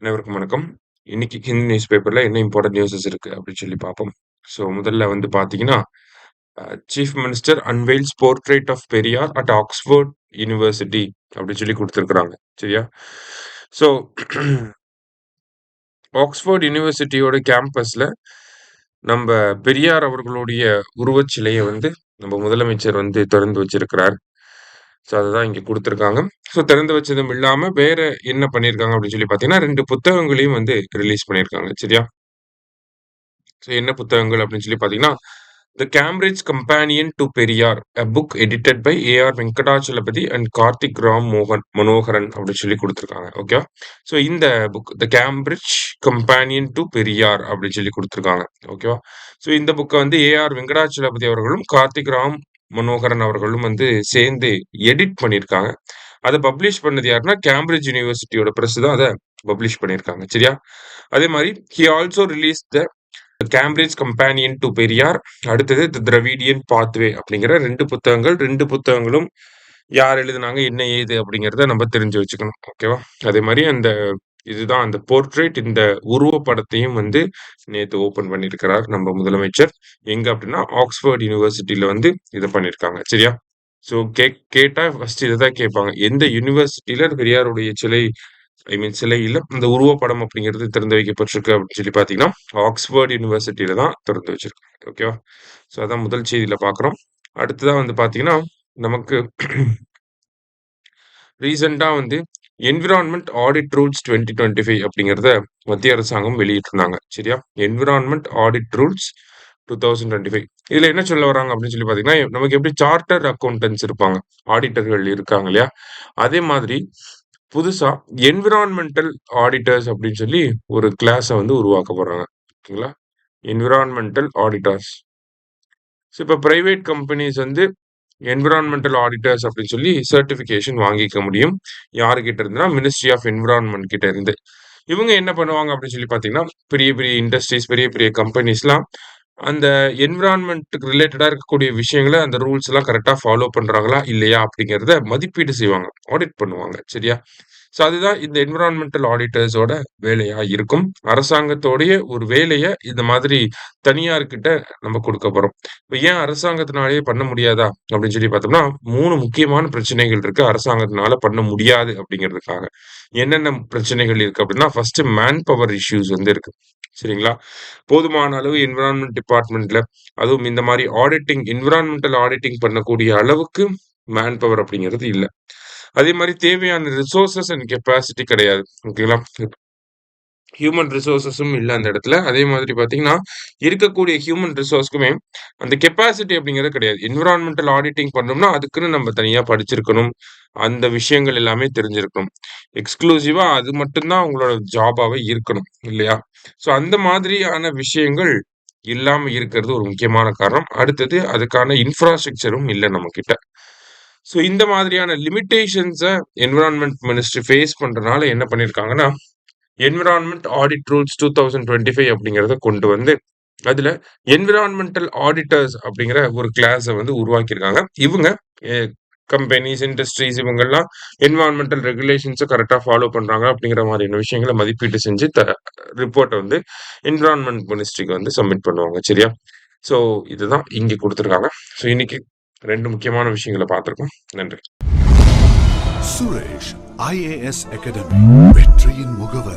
அனைவருக்கும் வணக்கம். இன்னைக்கு ஹிந்து நியூஸ் பேப்பர்ல என்ன இம்பார்ட்டன்ட் நியூஸஸ் இருக்கு அப்படின்னு சொல்லி பார்ப்போம். ஸோ முதல்ல வந்து பார்த்தீங்கன்னா, chief minister unveils portrait of Periyar at Oxford university அப்படின்னு சொல்லி குடுத்துருக்காங்க. சரியா? ஸோ ஆக்ஸ்ஃபோர்ட் யூனிவர்சிட்டியோட கேம்பஸ்ல நம்ப பெரியார் அவர்களுடைய உருவச்சிலைய வந்து நம்ம முதலமைச்சர் வந்து திறந்து வச்சிருக்கிறார். ஸோ அதுதான் இங்க குடுத்துருக்காங்க. ஸோ திறந்து வச்சதும் இல்லாம வேற என்ன பண்ணியிருக்காங்க அப்படின்னு சொல்லி பார்த்தீங்கன்னா, 2 புத்தகங்களையும் வந்து ரிலீஸ் பண்ணியிருக்காங்க. சரியா? ஸோ என்ன புத்தகங்கள் அப்படின்னு சொல்லி பார்த்தீங்கன்னா, the Cambridge companion to Periyar, a book edited by A R. Venkatachalapathy and Karthik Ram Manoharan அப்படின்னு சொல்லி குடுத்துருக்காங்க. ஓகேவா? ஸோ இந்த book the Cambridge companion to Periyar அப்படின்னு சொல்லி குடுத்துருக்காங்க. ஓகேவா? ஸோ இந்த புக்க வந்து ஏ.ஆர். வெங்கடாச்சலபதி அவர்களும், கார்த்திக் ராம் மனோகரன் அவர்களும் வந்து சேர்ந்து எடிட் பண்ணியிருக்காங்க. அத பப்ளிஷ் பண்ணது யாருன்னா, கேம்பிரிட்ஜ் யூனிவர்சிட்டியோட பிரஸ் தான் அத பப்ளிஷ் பண்ணியிருக்காங்க. சரியா? அதே மாரி he also released the Cambridge companion to Periyar, அடுத்தது தி திராவிடியன் பாத்வே அப்படிங்கிற 2 புத்தகங்கள். 2 புத்தகங்களும் யார் எழுதுனாங்க, என்ன ஏது அப்படிங்கிறத நம்ம தெரிஞ்சு வச்சுக்கணும். ஓகேவா? அதே மாரி இதுதான் அந்த போர்ட்ரேட், இந்த உருவப்படத்தையும் வந்து நேத்து ஓப்பன் பண்ணியிருக்கிறார் நம்ம முதலமைச்சர். எங்க அப்படின்னா, ஆக்ஸ்ஃபோர்ட் யூனிவர்சிட்டில வந்து இத பண்ணியிருக்காங்க. சரியா? ஸோ கேட்டா ஃபர்ஸ்ட் இததான் கேட்பாங்க. எந்த யூனிவர்சிட்டில பெரியாருடைய சிலை இல்ல, இந்த உருவப்படம் அப்படிங்கிறது திறந்து வைக்கப்பட்டிருக்கு அப்படின்னு சொல்லி பார்த்தீங்கன்னா, ஆக்ஸ்ஃபோர்ட் யூனிவர்சிட்டில தான் திறந்து வச்சிருக்காங்க. ஓகேவா? ஸோ அதான் முதல் செய்தியில பார்க்குறோம். அடுத்ததா வந்து பார்த்தீங்கன்னா, நமக்கு ரீசென்ட்டா வந்து என்விரான்மென்ட் ஆடிட் ரூல்ஸ் 2025 அப்படிங்கிறத மத்திய அரசாங்கம் வெளியிட்டிருந்தாங்க. சரியா? Environment audit rules 2025. இதுல என்ன சொல்ல வராங்க அப்படின்னு சொல்லி பார்த்தீங்கன்னா, நமக்கு எப்படி சார்ட்டர்ட் அக்கவுண்டன்ட்ஸ் இருப்பாங்க, ஆடிட்டர்கள் இருக்காங்க இல்லையா? அதே மாதிரி புதுசா என்விரான்மென்டல் ஆடிட்டர்ஸ் அப்படின்னு சொல்லி ஒரு கிளாஸ வந்து உருவாக்க போறாங்க. ஓகேங்களா? Environmental auditors. ஸோ இப்ப பிரைவேட் கம்பெனிஸ் வந்து என்விரான்மென்டல் ஆடிட்டர்ஸ் அப்படின்னு சொல்லி சர்டிஃபிகேஷன் வாங்கிக்க முடியும். யாருகிட்ட இருந்துன்னா, மினிஸ்ட்ரி ஆஃப் என்விரான்மென்ட் கிட்ட இருந்து. இவங்க என்ன பண்ணுவாங்க அப்படின்னு சொல்லி பார்த்தீங்கன்னா, பெரிய பெரிய இண்டஸ்ட்ரீஸ், பெரிய பெரிய கம்பெனிஸ்லாம் அந்த என்விரான்மென்ட்க்கு ரிலேட்டடா இருக்கக்கூடிய விஷயங்கள, அந்த ரூல்ஸ்லாம் கரெக்ட்டா ஃபாலோ பண்றாங்களா, இல்லையா அப்படிங்கிறத மதிப்பீடு செய்வாங்க. ஆடிட் பண்ணுவாங்க. சரியா? ஸோ அதுதான் இந்த என்விரான்மென்டல் ஆடிட்டர்ஸோட வேலையா இருக்கும். அரசாங்கத்தோடைய ஒரு வேலைய இந்த மாதிரி தனியார்கிட்ட நம்ம குடுக்க போறோம். இப்ப ஏன் அரசாங்கத்தினாலேயே பண்ண முடியாதா அப்படின்னு சொல்லி பார்த்தோம்னா, 3 முக்கியமான பிரச்சனைகள் இருக்கு. அரசாங்கத்தினால பண்ண முடியாது அப்படிங்கிறதுக்காக. என்னென்ன பிரச்சனைகள் இருக்கு அப்படின்னா, ஃபர்ஸ்ட் மேன் பவர் இஷ்யூஸ் வந்து இருக்கு. சரிங்களா? போதுமான அளவு என்விரான்மென்ட் டிபார்ட்மென்ட்ல, அதுவும் இந்த மாரி என்விரான்மென்டல் ஆடிட்டிங் பண்ணக்கூடிய அளவுக்கு மேன் பவர் அப்படிங்கிறது இல்ல. அதே மாரி தேவையான ரிசோர்ஸஸ் அண்ட் கெப்பாசிட்டி கிடையாது. ஓகேங்களா? ஹியூமன் ரிசோர்ஸஸும் இல்ல அந்த இடத்துல. அதே மாதிரி பார்த்தீங்கன்னா, இருக்கக்கூடிய ஹியூமன் ரிசோர்ஸ்க்குமே அந்த கெப்பாசிட்டி அப்படிங்கிறது கிடையாது. என்விரான்மென்டல் ஆடிட்டிங் பண்ணோம்னா, அதுக்குன்னு நம்ம தனியா படிச்சிருக்கணும். அந்த விஷயங்கள் எல்லாமே தெரிஞ்சிருக்கணும். எக்ஸ்க்ளூசிவா அது மட்டும் தான் உங்களோட ஜாபாவே இருக்கணும். இல்லையா? ஸோ அந்த மாதிரியான விஷயங்கள் இல்லாம இருக்கிறது ஒரு முக்கியமான காரணம். அடுத்தது அதுக்கான இன்ஃப்ராஸ்ட்ரக்சரும் இல்ல நம்மகிட்ட. ஸோ இந்த மாதிரியான லிமிட்டேஷன்ஸ என்விரான்மென்ட் மினிஸ்ட்ரி ஃபேஸ் பண்றனால என்ன பண்ணியிருக்காங்கன்னா, என்விரான்மென்ட் ஆடிட் ரூல்ஸ் 2025 அப்படிங்கிறத கொண்டு வந்து, அதுல என்விரான்மென்டல் ஆடிட்டர்ஸ் அப்படிங்கிற ஒரு கிளாஸ வந்து உருவாக்கியிருக்காங்க. இவங்க எ கம்பெனிஸ், இண்டஸ்ட்ரீஸ் இவங்கலாம் என்விரான்மென்டல் ரெகுலேஷன்ஸ கரெக்ட்டா ஃபாலோ பண்றாங்க அப்படிங்கிற மாதிரியான விஷயங்கள மதிப்பீடு செஞ்சு ரிப்போர்ட்ட வந்து என்விரான்மென்ட் மினிஸ்ட்ரிக்கு வந்து சப்மிட் பண்ணுவாங்க. சரியா? ஸோ இதுதான் இங்க குடுத்திருக்காங்க. ஸோ இன்னைக்கு 2 முக்கியமான விஷயங்கள பார்த்திருக்கோம். நன்றி. சுரேஷ் IAS அகாடமி வெற்றியின் முகவர்.